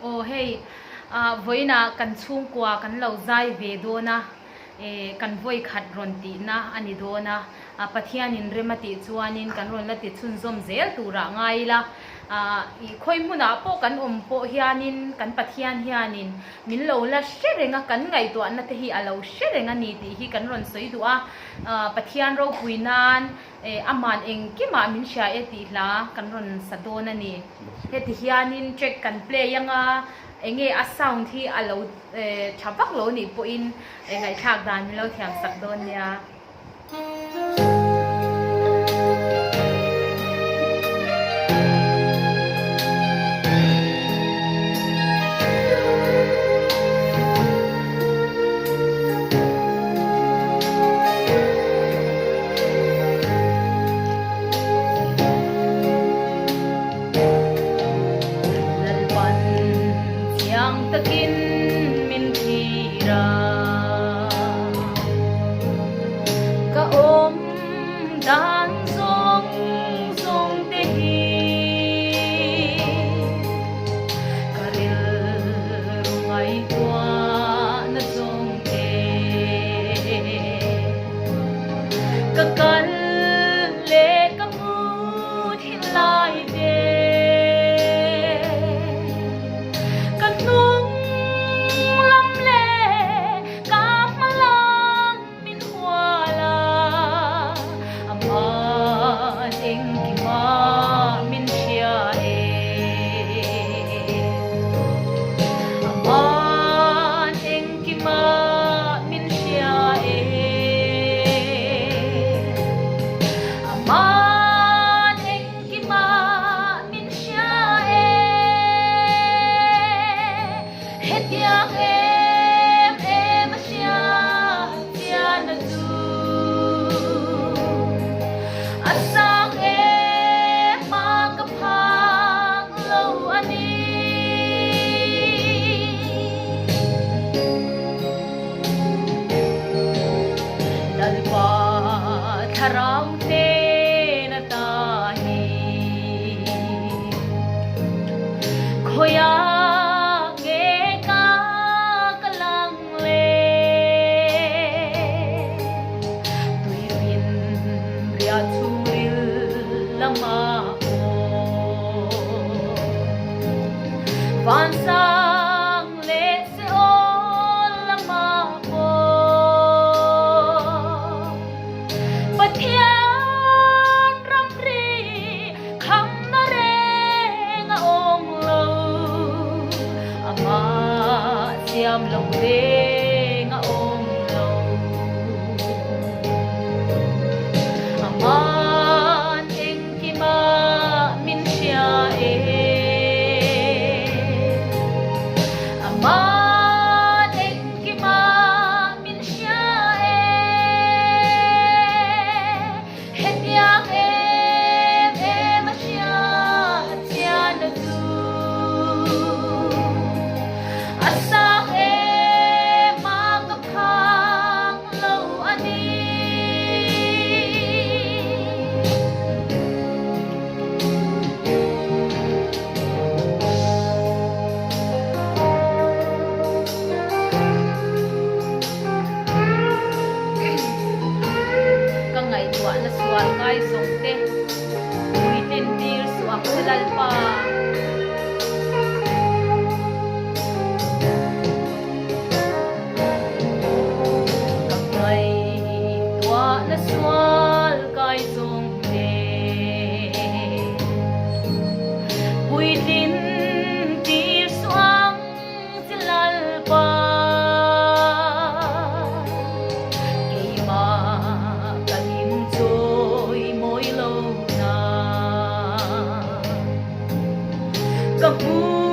ô hey với na kan chung qua kan lau zai về do na kan voi khat ron ti na ani do na pathian in remati chuanin kan ron la ti chun zom zel tura ngai la i khoi muna po kan po hianin kan pathian hianin min lo la sherenga kan ngai to na te hi alo sherenga ni ti hi kan ron soi du pathian ro puinan aman eng ki ma min sha e ti la kan ron sadona ni he ti hianin check kan play yanga enge a sound thi alo thapak lo ni po in ngai thak dan mi lo thiam sak don ya takin min thira ka om dan song song te hi karil rungai kwa na song te ka kal le ka mu thin lai de tharau te na tahi khoya nge ka kalang le tui bin ria churil lama ko van sang le se ol lama ko pathian ram ri kham na re nga ong lo ama siam lo re nga ong lo aman eng ki ma min sia aman eng ki ma min sia na sual kai song te within tears su akulal pa kai tua na sual kai song te within tears su ang silal pa kapu